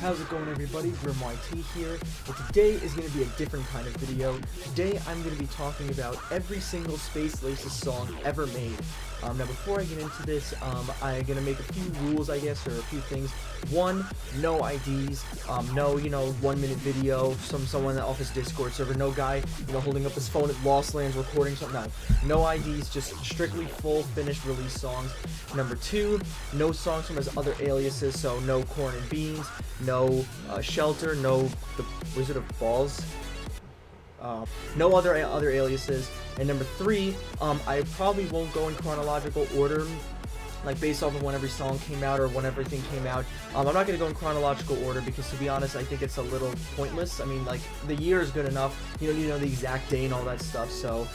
How's it going, everybody? GriimYT here, and today is going to be a different kind of video. Today I'm going to be talking about every single Space Laces song ever made. Now before I get into this, I'm going to make a few rules, I guess, or a few things. One, no IDs, no, 1 minute video, someone off his Discord server, no guy, holding up his phone at Lost Lands recording something, no IDs, just strictly full finished release songs. Number two, no songs from his other aliases, so no Corn and Beans, no Shelter, no the Wizard of Balls, no other aliases. And number three, I probably won't go in chronological order, like based off of when every song came out or when everything came out. I'm not going to go in chronological order because, to be honest, I think it's a little pointless. I mean, like, the year is good enough. You don't need to know the exact day and all that stuff. So,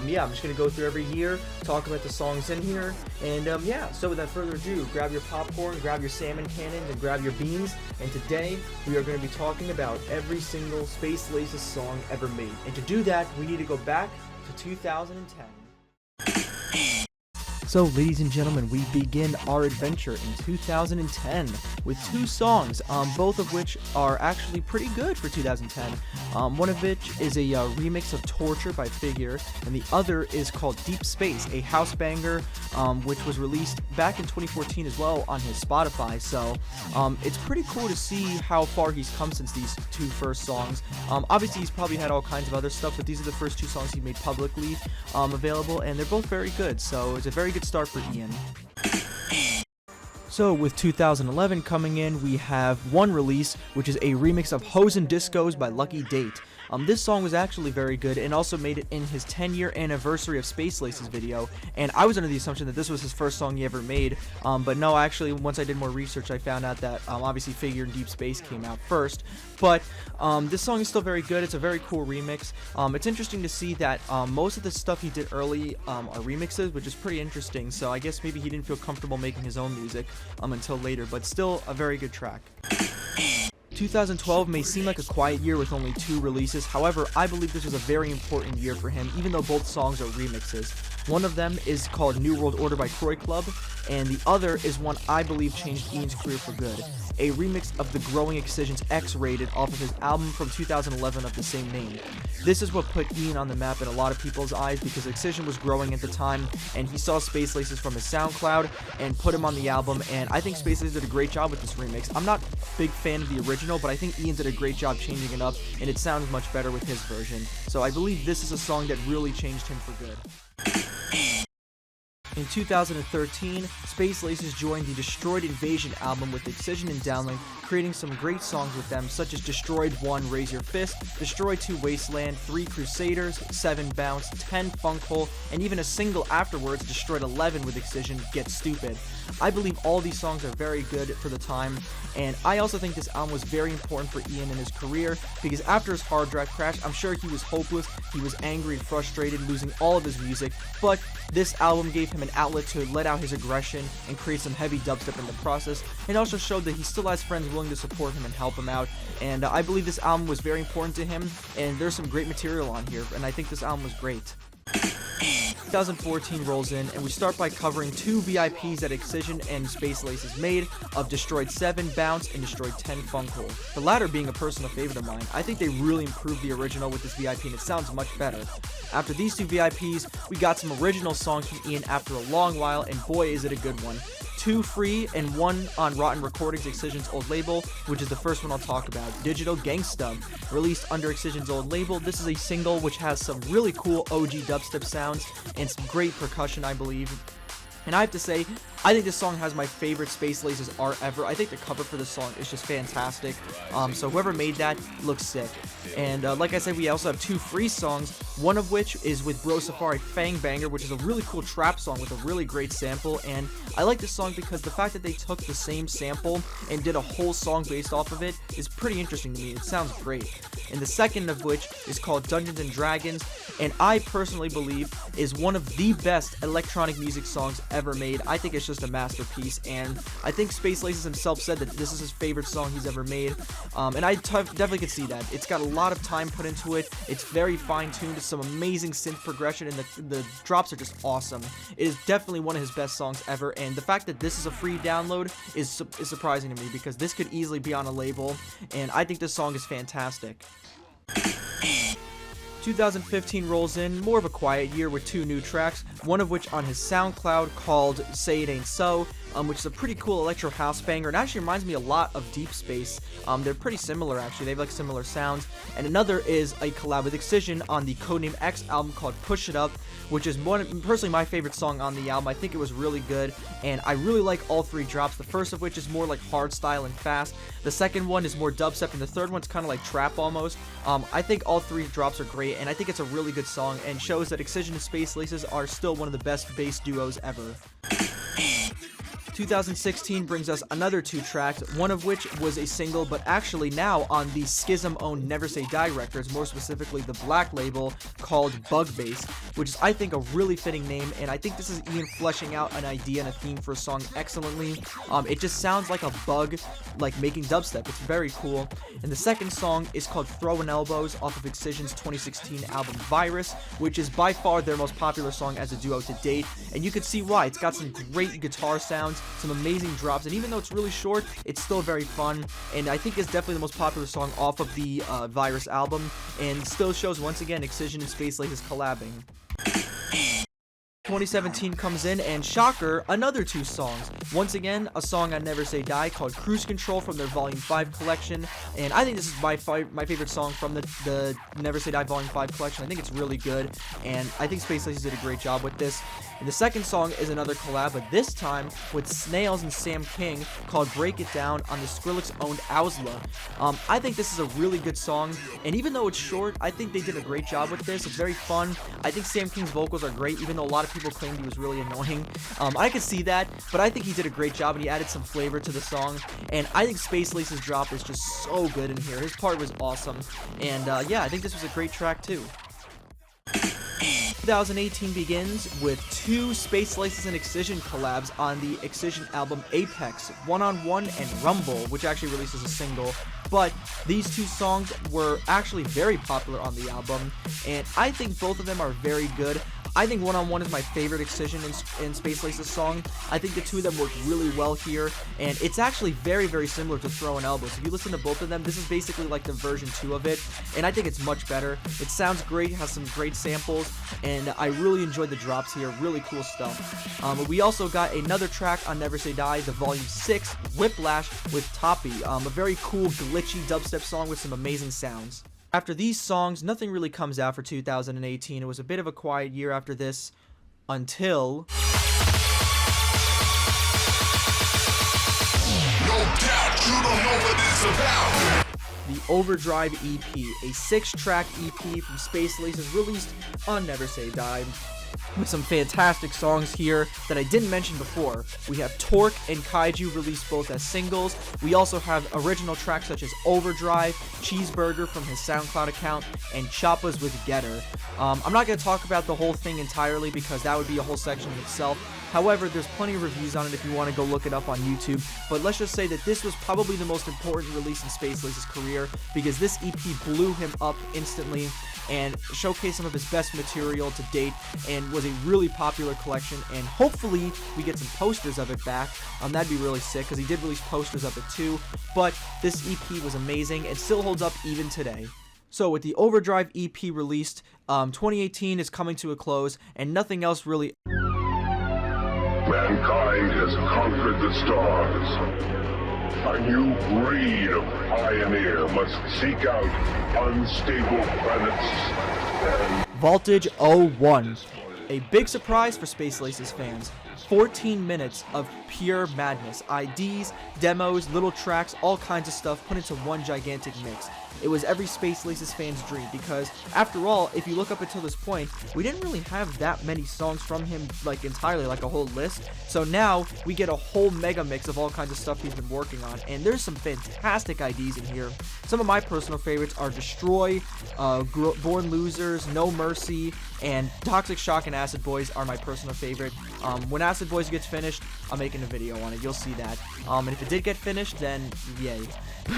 yeah, I'm just going to go through every year, talk about the songs in here, and, yeah, so without further ado, grab your popcorn, grab your salmon cannons, and grab your beans, and today we are going to be talking about every single Space Laces song ever made. And to do that, we need to go back to 2010. So, ladies and gentlemen, we begin our adventure in 2010 with two songs, both of which are actually pretty good for 2010. One of which is a remix of Torture by Figure, and the other is called Deep Space, a house banger, which was released back in 2014 as well on his Spotify. So, it's pretty cool to see how far he's come since these two first songs. Obviously, he's probably had all kinds of other stuff, but these are the first two songs he made publicly available, and they're both very good. So, it's a very good start for Ian. So with 2011 coming in, we have one release, which is a remix of Hoes and Discos by Lucky Date. This song was actually very good and also made it in his 10-year anniversary of Space Laces video, and I was under the assumption that this was his first song he ever made, but no, actually, once I did more research, I found out that obviously Figure and Deep Space came out first, but this song is still very good. It's a very cool remix. It's interesting to see that most of the stuff he did early are remixes, which is pretty interesting, so I guess maybe he didn't feel comfortable making his own music until later, but still a very good track. 2012 may seem like a quiet year with only two releases, however, I believe this was a very important year for him, even though both songs are remixes. One of them is called New World Order by Croy Club, and the other is one I believe changed Ian's career for good, a remix of the growing Excision's X-Rated off of his album from 2011 of the same name. This is what put Ian on the map in a lot of people's eyes because Excision was growing at the time, and he saw Space Laces from his SoundCloud and put him on the album, and I think Space Laces did a great job with this remix. I'm not a big fan of the original, but I think Ian did a great job changing it up, and it sounds much better with his version. So I believe this is a song that really changed him for good. In 2013, Space Laces joined the Destroyed Invasion album with Excision and Downlink, creating some great songs with them, such as Destroyed 1, Raise Your Fist, Destroyed 2, Wasteland, 3, Crusaders, 7, Bounce, 10, Funk Hole, and even a single afterwards, Destroyed 11 with Excision, Get Stupid. I believe all these songs are very good for the time, and I also think this album was very important for Ian in his career, because after his hard drive crash, I'm sure he was hopeless, he was angry and frustrated, losing all of his music, but this album gave him an outlet to let out his aggression and create some heavy dubstep in the process, and also showed that he still has friends willing to support him and help him out, and I believe this album was very important to him, and there's some great material on here, and I think this album was great. 2014 rolls in, and we start by covering two VIPs that Excision and Space Laces made of Destroyed 7, Bounce, and Destroyed 10, Funk Hole. The latter being a personal favorite of mine. I think they really improved the original with this VIP, and it sounds much better. After these two VIPs, we got some original songs from Ian after a long while, and boy is it a good one. 2 free and 1 on Rotten Recordings, Excision's old label, which is the first one I'll talk about, Digital Gangsta. Released under Excision's old label, this is a single which has some really cool OG dubstep sounds and some great percussion, I believe. And I have to say, I think this song has my favorite Space Laces art ever. I think the cover for this song is just fantastic. So whoever made that looks sick. And like I said, we also have two free songs, one of which is with Bro Safari Fang Banger, which is a really cool trap song with a really great sample. And I like this song because the fact that they took the same sample and did a whole song based off of it is pretty interesting to me. It sounds great. And the second of which is called Dungeons and Dragons, and I personally believe is one of the best electronic music songs ever made. I think it's just just a masterpiece, and I think Space Laces himself said that this is his favorite song he's ever made, and I definitely could see that. It's got a lot of time put into it. It's very fine-tuned. It's some amazing synth progression, and the drops are just awesome. It is definitely one of his best songs ever, and the fact that this is a free download is surprising to me, because this could easily be on a label, and I think this song is fantastic. 2015 rolls in, more of a quiet year with 2 new tracks, one of which on his SoundCloud called Say It Ain't So, which is a pretty cool electro house banger. It actually reminds me a lot of Deep Space. They're pretty similar, actually. They have like similar sounds. And another is a collab with Excision on the Codename X album called Push It Up, which is personally my favorite song on the album. I think it was really good, and I really like all 3 drops. The first of which is more like hardstyle and fast. The second one is more dubstep, and the third one's kind of like trap almost. I think all 3 drops are great, and I think it's a really good song, and shows that Excision and Space Laces are still one of the best bass duos ever. 2016 brings us another 2 tracks, one of which was a single, but actually now on the Schism-owned Never Say Die records, more specifically the Black label, called Bug Bass, which is, I think, a really fitting name, and I think this is Ian fleshing out an idea and a theme for a song excellently. It just sounds like a bug, like making dubstep. It's very cool. And the second song is called Throwin' Elbows off of Excision's 2016 album Virus, which is by far their most popular song as a duo to date, and you can see why. It's got some great guitar sounds, some amazing drops, and even though it's really short, it's still very fun, and I think it's definitely the most popular song off of the Virus album, and still shows once again Excision and Space Laces collabing. 2017 comes in, and shocker, another 2 songs. Once again, a song on Never Say Die called Cruise Control from their Volume 5 collection, and I think this is my favorite song from the Never Say Die Volume 5 collection. I think it's really good, and I think Space Laces did a great job with this. And the second song is another collab, but this time with Snails and Sam King, called Break It Down on the Skrillex-owned Owsla. I think this is a really good song, and even though it's short, I think they did a great job with this. It's very fun. I think Sam King's vocals are great, even though a lot of people claimed he was really annoying. I could see that, but I think he did a great job, and he added some flavor to the song, and I think Space Lace's drop is just so good in here. His part was awesome, and yeah, I think this was a great track too. 2018 begins with 2 Space Laces and Excision collabs on the Excision album Apex, One on One and Rumble, which actually releases a single. But these 2 songs were actually very popular on the album, and I think both of them are very good. I think One on One is my favorite Excision and Space Laces song. I think the 2 of them work really well here, and it's actually very, very similar to Throwin' Elbows. If you listen to both of them, this is basically like the version 2 of it, and I think it's much better. It sounds great, has some great samples, and I really enjoyed the drops here. Really cool stuff. We also got another track on Never Say Die, the Volume 6, Whiplash with Toppy, a very cool, glitchy dubstep song with some amazing sounds. After these songs, nothing really comes out for 2018. It was a bit of a quiet year after this, until... No doubt, you don't know what it's about. The Overdrive EP, a 6-track EP from Space Laces released on Never Say Die, with some fantastic songs here that I didn't mention before. We have Torque and Kaiju released both as singles. We also have original tracks such as Overdrive, Cheeseburger from his SoundCloud account, and Choppas with Getter. I'm not going to talk about the whole thing entirely because that would be a whole section in itself. However, there's plenty of reviews on it if you want to go look it up on YouTube, but let's just say that this was probably the most important release in Space Lace's career, because this EP blew him up instantly and showcased some of his best material to date, and was a really popular collection, and hopefully we get some posters of it back. That'd be really sick, because he did release posters of it too, but this EP was amazing and still holds up even today. So with the Overdrive EP released, 2018 is coming to a close, and nothing else really... Mankind has conquered the stars. A new breed of pioneer must seek out unstable planets and... Voltage 01. A big surprise for Space Laces fans. 14 minutes of pure madness. IDs, demos, little tracks, all kinds of stuff put into one gigantic mix. It was every Space Laces fan's dream, because after all, if you look up until this point, we didn't really have that many songs from him, like entirely, like a whole list. So now we get a whole mega mix of all kinds of stuff he's been working on, and there's some fantastic IDs in here. Some of my personal favorites are Destroy, Born Losers, No Mercy, and Toxic Shock and Acid Boys are my personal favorite. When Acid Boys gets finished, I'm making a video on it. You'll see that. And if it did get finished, then yay.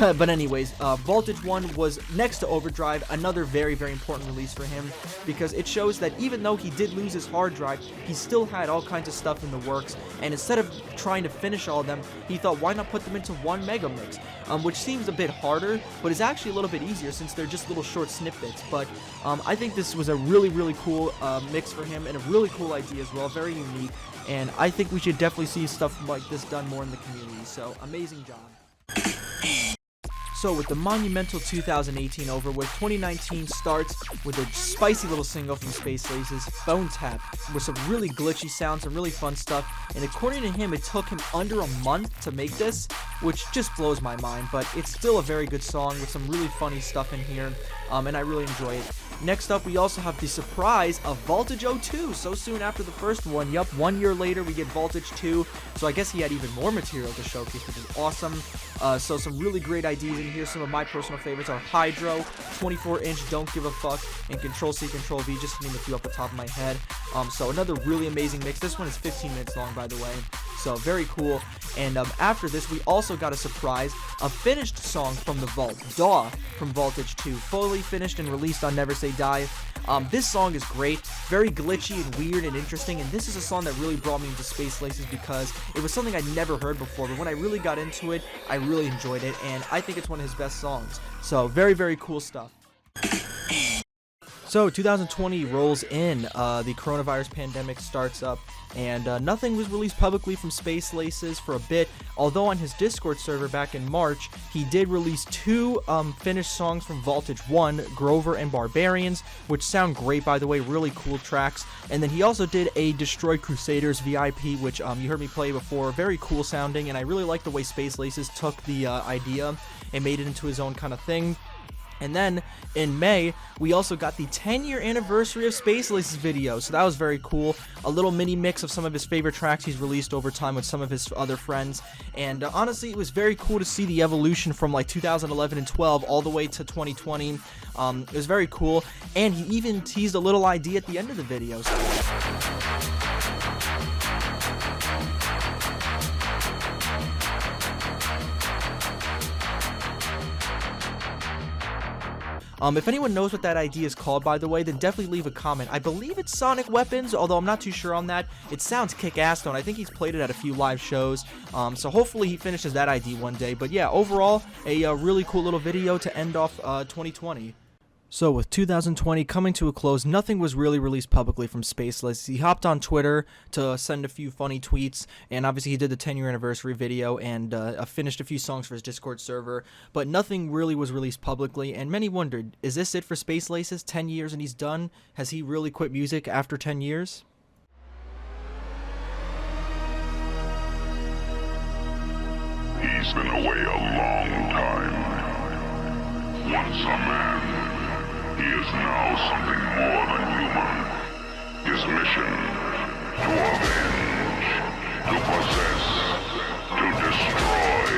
But anyways, Voltage 1 was next to Overdrive, another very, very important release for him, because it shows that even though he did lose his hard drive, he still had all kinds of stuff in the works, and instead of trying to finish all of them, he thought, why not put them into one mega mix, which seems a bit harder, but is actually a little bit easier since they're just little short snippets. But I think this was a really, really cool mix for him, and a really cool idea as well, very unique, and I think we should definitely see stuff like this done more in the community, so amazing job. So with the monumental 2018 over with, 2019 starts with a spicy little single from Space Laces, Phone Tap, with some really glitchy sounds, some really fun stuff, and according to him, it took him under a month to make this, which just blows my mind, but it's still a very good song with some really funny stuff in here, and I really enjoy it. Next up, we also have the surprise of Voltage 02, so soon after the first one. Yup, 1 year later, we get Voltage 2, so I guess he had even more material to showcase, which is awesome. So some really great ideas in here. Some of my personal favorites are Hydro, 24-inch Don't Give a Fuck, and Control-C, Control-V, just to name a few off the top of my head. So another really amazing mix. This one is 15 minutes long, by the way. So very cool. And after this, we also got a surprise, a finished song from the vault, Daw from Voltage 2, fully finished and released on Never Say Die. This song is great, very glitchy and weird and interesting, and this is a song that really brought me into Space Laces because it was something I'd never heard before, but when I really got into it, I really enjoyed it, and I think it's one of his best songs. So very, very cool stuff. So 2020 rolls in, the coronavirus pandemic starts up, and nothing was released publicly from Space Laces for a bit, although on his Discord server back in March, he did release 2 finished songs from Voltage 1, Grover and Barbarians, which sound great, by the way, really cool tracks, and then he also did a Destroy Crusaders VIP, which you heard me play before, very cool sounding, and I really like the way Space Laces took the idea and made it into his own kind of thing. And then, in May, we also got the 10-year anniversary of Space Laces video, so that was very cool. A little mini mix of some of his favorite tracks he's released over time with some of his other friends. And honestly, it was very cool to see the evolution from like 2011 and 12 all the way to 2020. It was very cool, and he even teased a little idea at the end of the video. If anyone knows what that idea is called, by the way, then definitely leave a comment. I believe it's Sonic Weapons, although I'm not too sure on that. It sounds kick-ass, though, and I think he's played it at a few live shows, so hopefully he finishes that idea one day. But yeah, overall, a really cool little video to end off 2020. So with 2020 coming to a close, nothing was really released publicly from Space Laces. He hopped on Twitter to send a few funny tweets, and obviously he did the 10-year anniversary video and finished a few songs for his Discord server, but nothing really was released publicly, and many wondered, is this it for Space Laces? 10 years and he's done? Has he really quit music after 10 years? He's been away a long time. Once a man, he is now something more than human. His mission, to avenge, to possess, to destroy.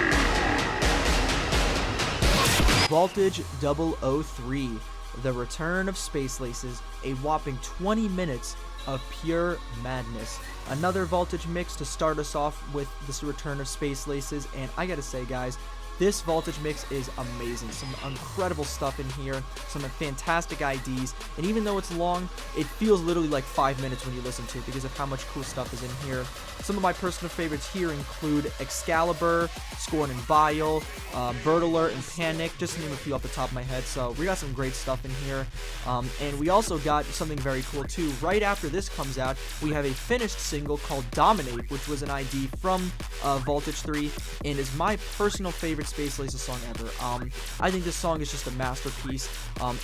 Voltage 003, the return of Space Laces, a whopping 20 minutes of pure madness. Another Voltage mix to start us off with this return of Space Laces, and I gotta say, guys, this Voltage mix is amazing. Some incredible stuff in here, some fantastic IDs, and even though it's long, it feels literally like 5 minutes when you listen to it because of how much cool stuff is in here. Some of my personal favorites here include Excalibur, Scorn and Vile, Bird Alert, and Panic, just to name a few off the top of my head. So we got some great stuff in here, and we also got something very cool too. Right after this comes out, we have a finished single called Dominate, which was an ID from Voltage 3, and is my personal favorite Space Laces song ever. I think this song is just a masterpiece.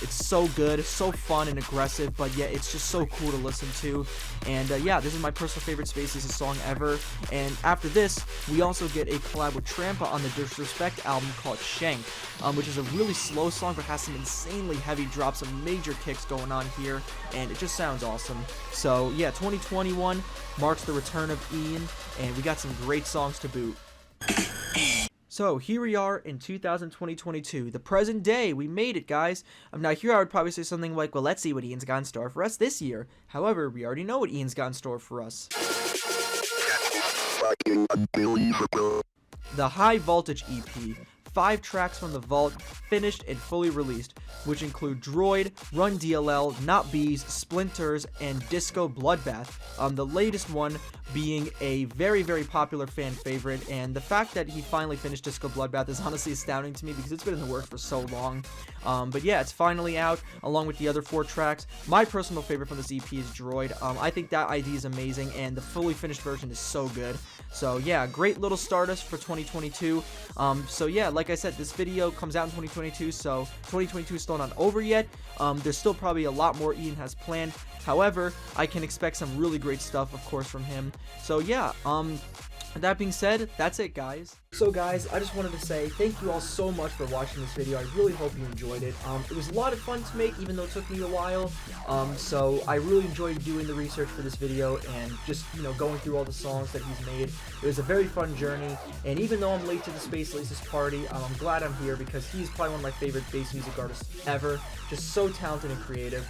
It's so good, so fun and aggressive, but yet it's just so cool to listen to. And yeah, this is my personal favorite Space Laces song ever. And after this, we also get a collab with Trampa on the Disrespect album called Shank, which is a really slow song but has some insanely heavy drops, some major kicks going on here, and it just sounds awesome. So yeah, 2021 marks the return of Ian, and we got some great songs to boot. So here we are in 2022, the present day. We made it, guys. Now here I would probably say something like, well, let's see what Ian's got in store for us this year. However, we already know what Ian's got in store for us. The High Voltage EP. 5 tracks from the vault, finished and fully released, which include Droid, Run DLL, Not Bees, Splinters, and Disco Bloodbath. The latest one being a very, very popular fan favorite, and the fact that he finally finished Disco Bloodbath is honestly astounding to me because it's been in the works for so long. But yeah, it's finally out, along with the other 4 tracks. My personal favorite from this EP is Droid. I think that ID is amazing, and the fully finished version is so good. So yeah, great little Stardust for 2022. So yeah, like I said, this video comes out in 2022, so 2022 is still not over yet. There's still probably a lot more Ian has planned. However, I can expect some really great stuff, of course, from him. So yeah, that being said, that's it, guys. So guys, I just wanted to say thank you all so much for watching this video. I really hope you enjoyed it. It was a lot of fun to make, even though it took me a while. So I really enjoyed doing the research for this video and just, you know, going through all the songs that he's made. It was a very fun journey, and even though I'm late to the Space Laces party, I'm glad I'm here because he's probably one of my favorite bass music artists ever. Just so talented and creative.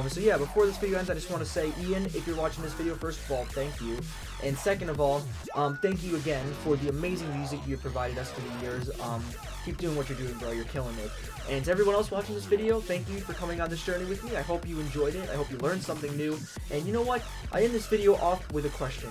So yeah, before this video ends, I just want to say, Ian, if you're watching this video, first of all, thank you. And second of all, thank you again for the amazing music you have provided us for the years. Keep doing what you're doing, bro. You're killing it. And to everyone else watching this video, thank you for coming on this journey with me. I hope you enjoyed it. I hope you learned something new. And you know what? I end this video off with a question.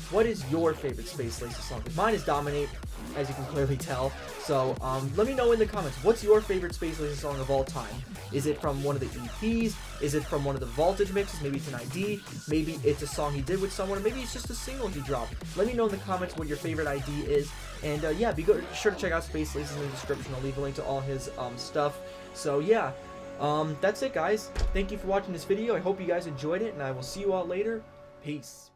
What is your favorite Space Laces song? Mine is Dominate, as you can clearly tell. So, let me know in the comments, what's your favorite Space Laces song of all time? Is it from one of the EPs? Is it from one of the Voltage mixes? Maybe it's an ID? Maybe it's a song he did with someone? Or maybe it's just a single he dropped? Let me know in the comments what your favorite ID is. And yeah, be sure to check out Space Laces in the description. I'll leave a link to all his stuff. So yeah, that's it, guys. Thank you for watching this video. I hope you guys enjoyed it, and I will see you all later. Peace.